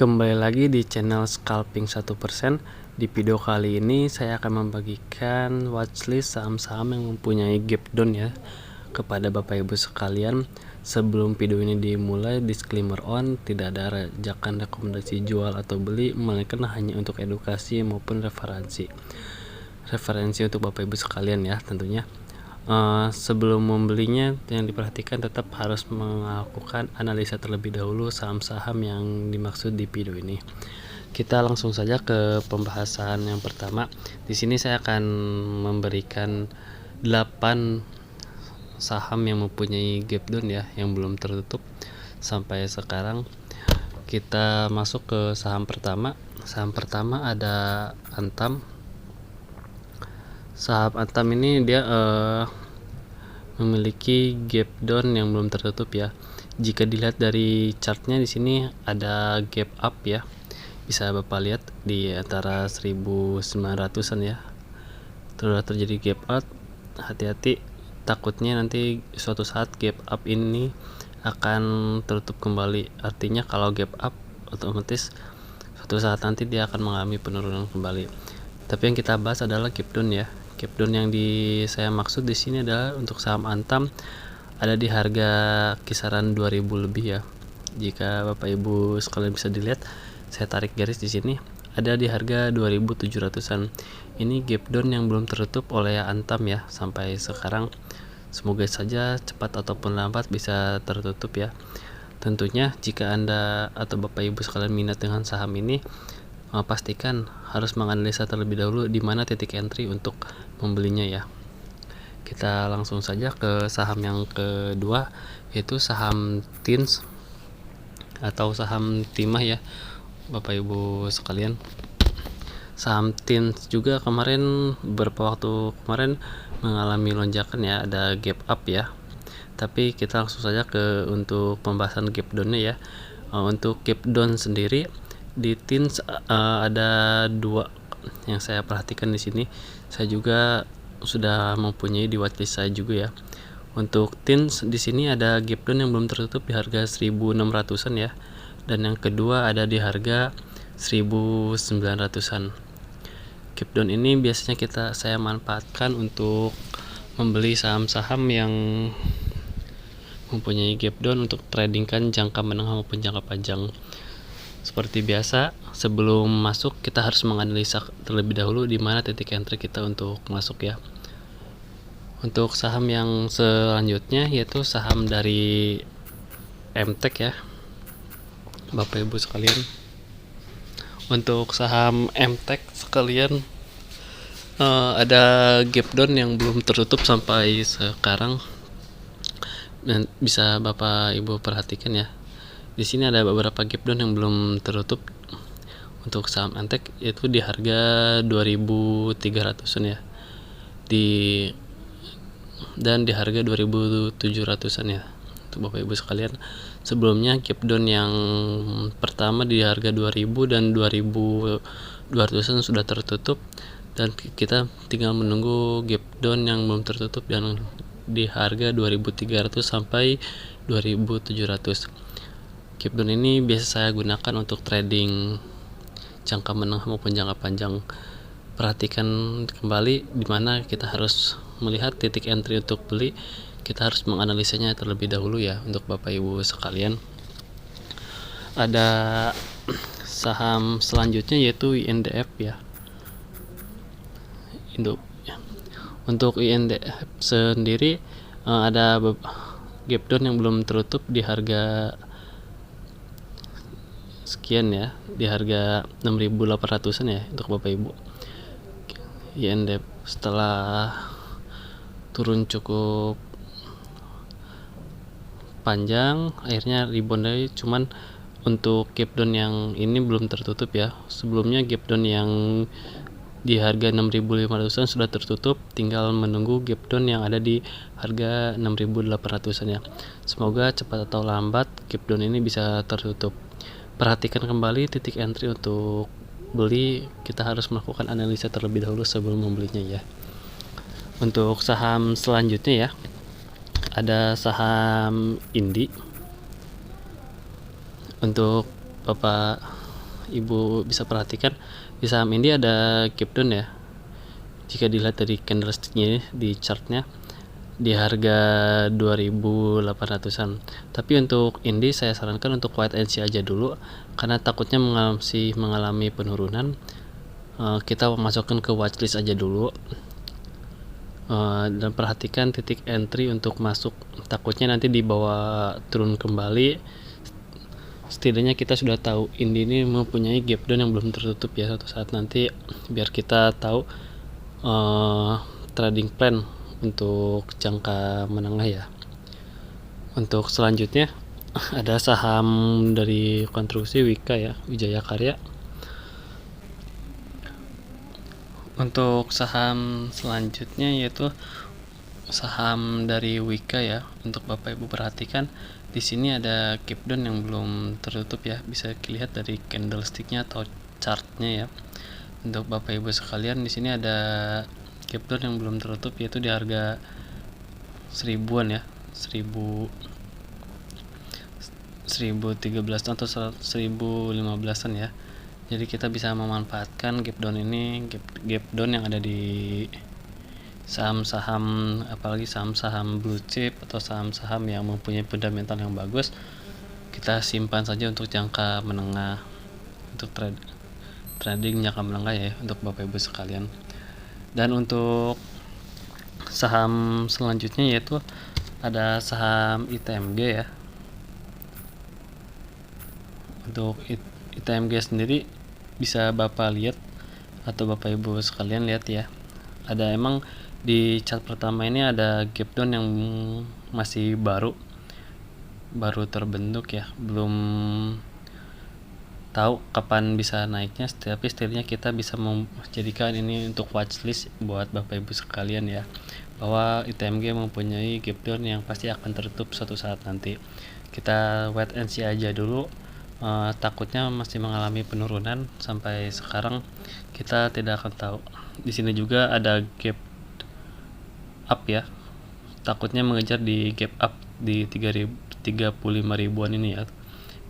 Kembali lagi di channel Scalping 1%. Di video kali ini saya akan membagikan watchlist saham-saham yang mempunyai gap down ya kepada Bapak Ibu sekalian. Sebelum video ini dimulai, disclaimer on, tidak ada ajakan rekomendasi jual atau beli, melainkan hanya untuk edukasi maupun referensi untuk Bapak Ibu sekalian ya tentunya. Sebelum membelinya, yang diperhatikan tetap harus melakukan analisa terlebih dahulu saham-saham yang dimaksud di video ini. Kita langsung saja ke pembahasan yang pertama. Di sini saya akan memberikan 8 saham yang mempunyai gap down ya, yang belum tertutup sampai sekarang. Kita masuk ke saham pertama. Saham pertama ada Antam. Saham Antam ini dia memiliki gap down yang belum tertutup ya. Jika dilihat dari chartnya, di sini ada gap up ya. Bisa Bapak lihat di antara 1900-an ya. Sudah terjadi gap up. Hati-hati, takutnya nanti suatu saat gap up ini akan tertutup kembali. Artinya kalau gap up, otomatis suatu saat nanti dia akan mengalami penurunan kembali. Tapi yang kita bahas adalah gap down ya. Gap down yang saya maksud di sini adalah untuk saham Antam ada di harga kisaran 2000 lebih ya. Jika Bapak Ibu sekalian bisa dilihat, saya tarik garis di sini, ada di harga 2700-an. Ini gap down yang belum tertutup oleh Antam ya sampai sekarang. Semoga saja cepat ataupun lambat bisa tertutup ya. Tentunya jika Anda atau Bapak Ibu sekalian minat dengan saham ini, pastikan harus menganalisa terlebih dahulu di mana titik entry untuk membelinya ya. Kita langsung saja ke saham yang kedua, yaitu saham TINS atau saham timah ya Bapak Ibu sekalian. Saham TINS juga beberapa waktu kemarin mengalami lonjakan ya, ada gap up ya. Tapi kita langsung saja untuk pembahasan gap down-nya ya. Untuk gap down sendiri di TINS ada 2 yang saya perhatikan di sini. Saya juga sudah mempunyai di watchlist saya juga ya. Untuk TINS di sini ada gap down yang belum tertutup di harga 1600-an ya. Dan yang kedua ada di harga 1900-an. Gap down ini biasanya saya manfaatkan untuk membeli saham-saham yang mempunyai gap down untuk tradingkan jangka menengah maupun jangka panjang. Seperti biasa, sebelum masuk kita harus menganalisa terlebih dahulu di mana titik entry kita untuk masuk ya. Untuk saham yang selanjutnya yaitu saham dari MTEK ya, Bapak Ibu sekalian. Untuk saham MTEK sekalian ada gap down yang belum tertutup sampai sekarang, dan bisa Bapak Ibu perhatikan ya. Di sini ada beberapa gap down yang belum tertutup untuk saham MTEK, yaitu di harga 2300-an ya. Dan di harga 2700-an ya untuk Bapak Ibu sekalian. Sebelumnya gap down yang pertama di harga 2000 dan 2200-an sudah tertutup, dan kita tinggal menunggu gap down yang belum tertutup dan di harga 2300 sampai 2700. Gap down ini biasa saya gunakan untuk trading jangka menengah maupun jangka panjang. Perhatikan kembali di mana kita harus melihat titik entry untuk beli. Kita harus menganalisanya terlebih dahulu ya untuk Bapak Ibu sekalian. Ada saham selanjutnya yaitu INDF ya. Untuk INDF sendiri ada gap down yang belum tertutup di harga sekian ya, di harga 6800-an ya untuk Bapak Ibu. INDF setelah turun cukup panjang akhirnya rebound dari, cuman untuk gap down yang ini belum tertutup ya. Sebelumnya gap down yang di harga 6500-an sudah tertutup, tinggal menunggu gap down yang ada di harga 6800-an ya. Semoga cepat atau lambat gap down ini bisa tertutup. Perhatikan kembali titik entry untuk beli. Kita harus melakukan analisa terlebih dahulu sebelum membelinya ya. Untuk saham selanjutnya ya, ada saham Indi. Untuk Bapak Ibu bisa perhatikan di saham ini ada gap down ya. Jika dilihat dari candlesticknya di chartnya di harga 2800-an. Tapi untuk Indi saya sarankan untuk wait and see aja dulu karena takutnya masih mengalami penurunan. Kita masukkan ke watchlist aja dulu. Dan perhatikan titik entry untuk masuk, takutnya nanti dibawa turun kembali. Setidaknya kita sudah tahu Indi ini mempunyai gap down yang belum tertutup ya, suatu saat nanti biar kita tahu trading plan untuk jangka menengah ya. Untuk selanjutnya ada saham dari konstruksi Wika ya, Wijaya Karya. Untuk saham selanjutnya yaitu saham dari Wika ya. Untuk Bapak Ibu perhatikan di sini ada gap down yang belum tertutup ya, bisa dilihat dari candlesticknya atau chartnya ya. Untuk Bapak Ibu sekalian di sini ada gap down yang belum tertutup yaitu di harga 1000-an ya, 1013 atau 1015-an ya. Jadi kita bisa memanfaatkan gap down ini, gap down yang ada di saham-saham, apalagi saham-saham blue chip atau saham-saham yang mempunyai fundamental yang bagus. Kita simpan saja untuk jangka menengah, untuk trading jangka menengah ya untuk Bapak Ibu sekalian. Dan untuk saham selanjutnya yaitu ada saham ITMG ya. Untuk ITMG sendiri bisa Bapak lihat atau Bapak Ibu sekalian lihat ya, ada emang di chart pertama ini ada gap down yang masih baru terbentuk ya, belum tahu kapan bisa naiknya, tapi setidaknya kita bisa menjadikan ini untuk watchlist buat Bapak Ibu sekalian ya, bahwa ITMG mempunyai gap down yang pasti akan tertutup suatu saat nanti. Kita wait and see aja dulu. Takutnya masih mengalami penurunan sampai sekarang, kita tidak akan tahu. Di sini juga ada gap up ya, takutnya mengejar di gap up di 35 ribuan ini ya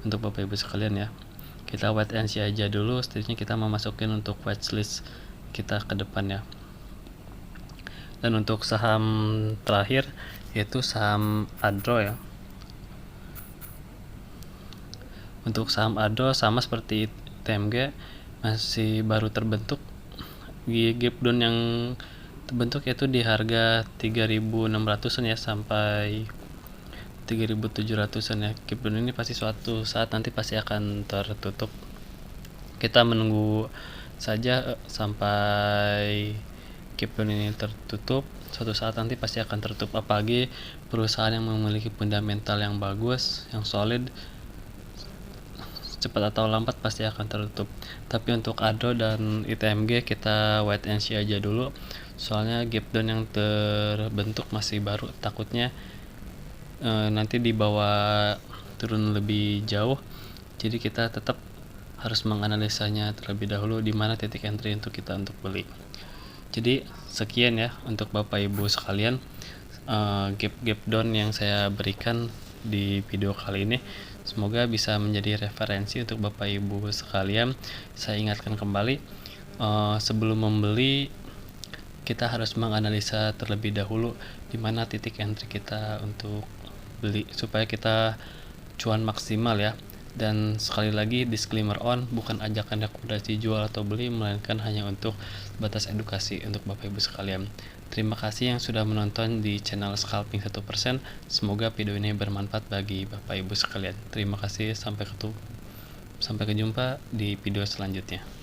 untuk Bapak Ibu sekalian ya. Kita wait and see aja dulu, setidaknya kita memasukin untuk watchlist kita ke depan ya. Dan untuk saham terakhir yaitu saham Adro ya. Untuk saham Adro sama seperti TMG, masih baru terbentuk. Gap down yang terbentuk yaitu di harga 3600-an ya sampai 3700-an ya. Gap down ini pasti suatu saat nanti pasti akan tertutup. Kita menunggu saja sampai gap down ini tertutup. Suatu saat nanti pasti akan tertutup, apalagi perusahaan yang memiliki fundamental yang bagus, yang solid, cepat atau lambat pasti akan tertutup. Tapi untuk ADO dan ITMG kita wait and see aja dulu, soalnya gap down yang terbentuk masih baru, takutnya nanti dibawa turun lebih jauh. Jadi kita tetap harus menganalisanya terlebih dahulu di mana titik entry untuk kita untuk beli. Jadi sekian ya untuk Bapak Ibu sekalian, gap down yang saya berikan di video kali ini. Semoga bisa menjadi referensi untuk Bapak Ibu sekalian. Saya ingatkan kembali, sebelum membeli kita harus menganalisa terlebih dahulu di mana titik entry kita untuk beli supaya kita cuan maksimal ya. Dan sekali lagi disclaimer on, bukan ajakan rekomendasi jual atau beli, melainkan hanya untuk batas edukasi untuk Bapak Ibu sekalian. Terima kasih yang sudah menonton di channel Scalping 1%. Semoga video ini bermanfaat bagi Bapak Ibu sekalian. Terima kasih, sampai ketemu, sampai jumpa di video selanjutnya.